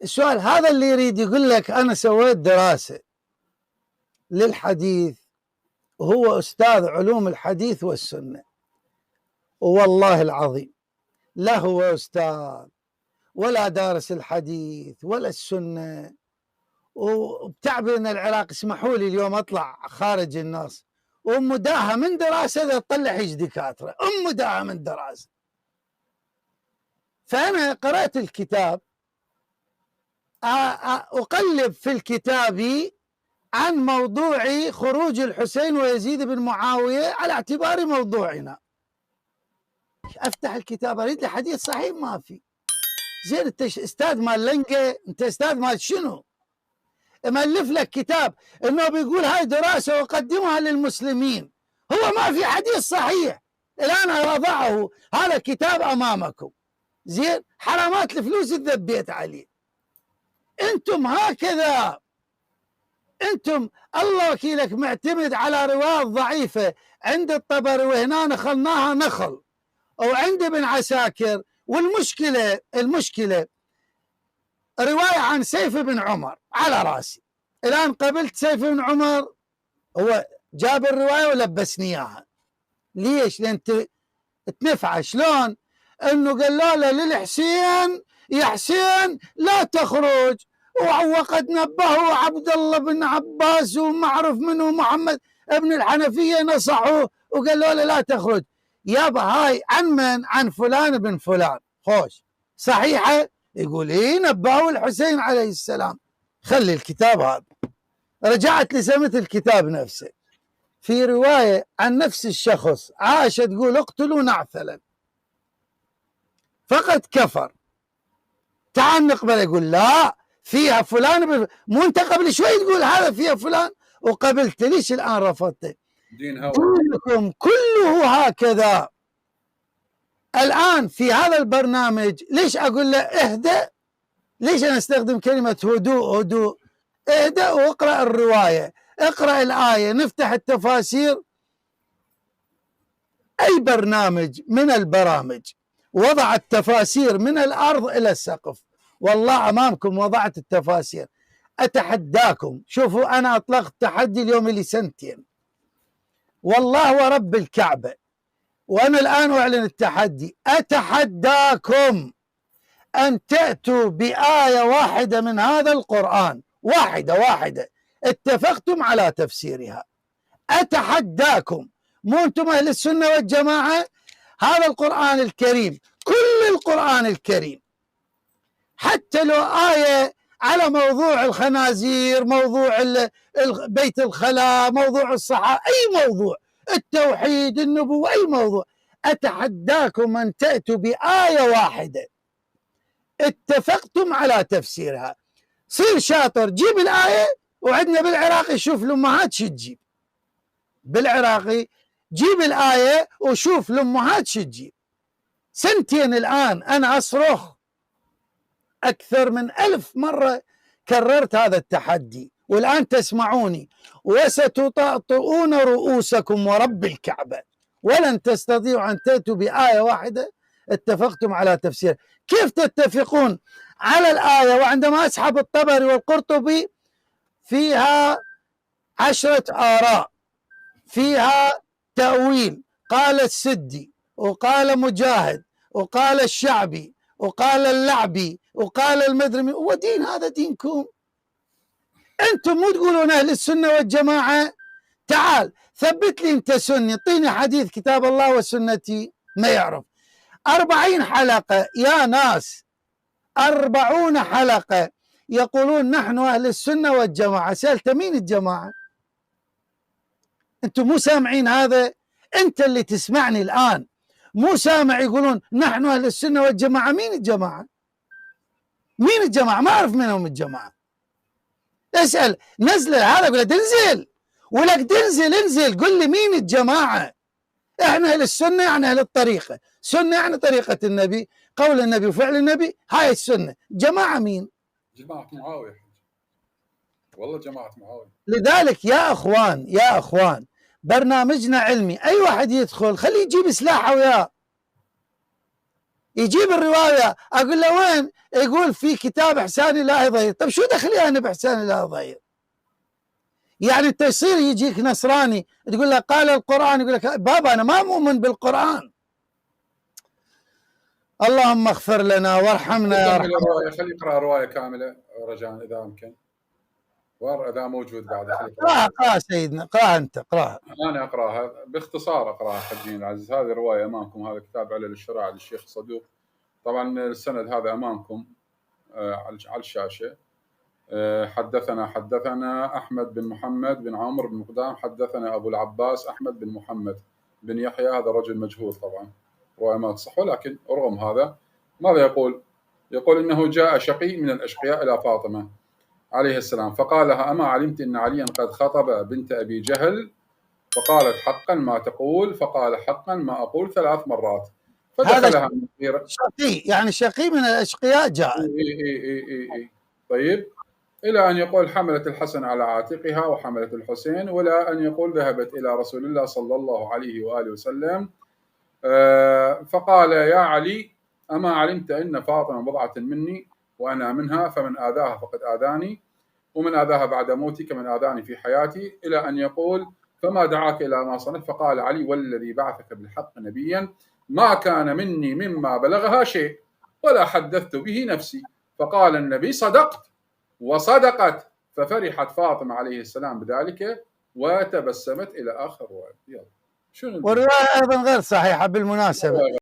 السؤال هذا اللي يريد يقول لك أنا سويت دراسة للحديث وهو أستاذ علوم الحديث والسنة، والله العظيم لا هو أستاذ ولا دارس الحديث ولا السنة، وبتعب ان العراق اسمحوا لي اليوم اطلع خارج النص، ومداها من دراسه تطلع هيج دكاتره مداها من دراسه. فانا قرات الكتاب، اقلب في الكتاب عن موضوع خروج الحسين ويزيد بن معاويه على اعتبار موضوعنا. افتح الكتاب اريد لي حديث صحيح ما في. زين انت استاذ مال لنقه؟ انت استاذ مال شنو؟ مؤلف لك كتاب انه بيقول هاي دراسه وقدمها للمسلمين، هو ما في حديث صحيح. الان اضعه هذا الكتاب امامكم، زين حرامات الفلوس تذبيت عليه. انتم هكذا، انتم الله وكيلك معتمد على روايات ضعيفه عند الطبري وهنا نخلناها نخل، او عند ابن عساكر. والمشكله روايه عن سيف بن عمر على راسي. الان قبلت سيف بن عمر، هو جاب الروايه ولبسني اياها. ليش؟ لان تنفع. شلون؟ انه قال له للحسين يا حسين لا تخرج، وقد نبهوا عبد الله بن عباس ومعروف منه محمد ابن الحنفيه نصحوه وقال له لا تخرج. يابا هاي عن من؟ عن فلان بن فلان. خوش صحيحه؟ يقول ايه نبهوا الحسين عليه السلام. خلي الكتاب هذا. رجعت لسمة الكتاب نفسه، في رواية عن نفس الشخص عائشة تقول اقتلوا نعثلا فقد كفر. تعال نقبل. يقول لا فيها فلان مو انت قبل شوي تقول هذا فيها فلان وقبلت، ليش الآن رفضت؟ دينكم كله هكذا. الآن في هذا البرنامج ليش أقول له اهدأ؟ ليش أنا استخدم كلمة هدوء؟ اهدأ واقرأ الرواية، اقرأ الآية، نفتح التفاسير. أي برنامج من البرامج وضع التفاسير من الأرض إلى السقف، والله أمامكم وضعت التفاسير. أتحداكم، شوفوا أنا أطلقت تحدي اليوم لي سنتين والله ورب الكعبة، وأنا الآن أعلن التحدي. أتحداكم أن تأتوا بآية واحدة من هذا القرآن، واحدة اتفقتم على تفسيرها. أتحداكم، مو أنتم أهل السنة والجماعة. هذا القرآن الكريم، كل القرآن الكريم، حتى لو آية على موضوع الخنازير، موضوع بيت الخلاء، موضوع الصحة، أي موضوع، التوحيد، النبوة، أي موضوع، أتحداكم أن تأتوا بآية واحدة اتفقتم على تفسيرها. صير شاطر، جيب الآية. وعندنا بالعراقي شوف الأمهات شو تجيب. بالعراقي جيب الآية وشوف الأمهات شو تجيب. سنتين الآن أنا أصرخ، أكثر من 1000 مرة كررت هذا التحدي، والآن تسمعوني. وستطأطئون رؤوسكم ورب الكعبة ولن تستطيعوا أن تأتوا بآية واحدة اتفقتم على تفسير. كيف تتفقون على الآية وعندما أسحب الطبري والقرطبي فيها 10 آراء، فيها تأويل، قال السدي وقال مجاهد وقال الشعبي وقال اللعبي وقال المدرمي، ودين هذا دينكم؟ أنتم مو تقولون أهل السنة والجماعة؟ تعال ثبت لي أنت سني، اعطيني حديث كتاب الله وسنتي. ما يعرف. 40 حلقة يا ناس، 40 حلقة يقولون نحن أهل السنة والجماعة. سألت مين الجماعة؟ أنتم مو سامعين هذا؟ أنت اللي تسمعني الآن مو سامع يقولون نحن أهل السنة والجماعة. مين الجماعة؟ مين الجماعة؟ ما أعرف منهم الجماعة. اسأل نزل هذا قول له تنزل، ولك تنزل انزل قل لي مين الجماعة. احنا أهل السنة يعني أهل الطريقة، سنة يعني طريقة النبي، قول النبي وفعل النبي، هاي السنة. جماعة مين؟ جماعة معاوية، والله جماعة معاوية. لذلك يا أخوان برنامجنا علمي، أي واحد يدخل خليه يجيب سلاحه وياه. يجيب الرواية أقول له وين؟ يقول في كتاب إحسان الله ضير. طب شو دخلي أنا بإحسان الله ضير؟ يعني التيسير يجيك نصراني تقول له قال القرآن، يقول لك بابا أنا ما مؤمن بالقرآن. اللهم اغفر لنا وارحمنا يا رب. خلي يقرأ رواية كاملة رجاء إذا أمكن، إذا موجود بعد. اقرأها سيدنا، اقرأها أنت، اقرأها. أنا أقرأها باختصار، أقرأها حجين العزيز. هذه رواية أمامكم، هذا كتاب علل الشرائع للشيخ صدوق. طبعا السند هذا أمامكم على الشاشة. حدثنا أحمد بن محمد بن عمرو بن مقدام حدثنا أبو العباس أحمد بن محمد بن يحيى، هذا رجل مجهول طبعا، رواية ما تصح، ولكن رغم هذا ماذا يقول؟ يقول إنه جاء شقي من الأشقياء إلى فاطمة عليه السلام فقال لها أما علمت أن عليا قد خطب بنت أبي جهل؟ فقالت حقا ما تقول؟ فقال حقا ما أقول 3 مرات. فدخلها شقي، يعني شقي من الأشقياء جاء. طيب، إلى أن يقول حملت الحسن على عاتقها وحملت الحسين، ولا أن يقول ذهبت إلى رسول الله صلى الله عليه وآله وسلم فقال يا علي أما علمت أن فاطمة بضعة مني وأنا منها، فمن آذاها فقد آذاني، ومن آذاها بعد موتي كمن آذاني في حياتي، إلى أن يقول فما دعاك إلى ما صنعت؟ فقال علي والذي بعثك بالحق نبيا ما كان مني مما بلغها شيء ولا حدثت به نفسي. فقال النبي صدقت وصدقت. ففرحت فاطمة عليه السلام بذلك وتبسمت إلى آخر رواية. والرواية أيضا غير صحيحة بالمناسبة.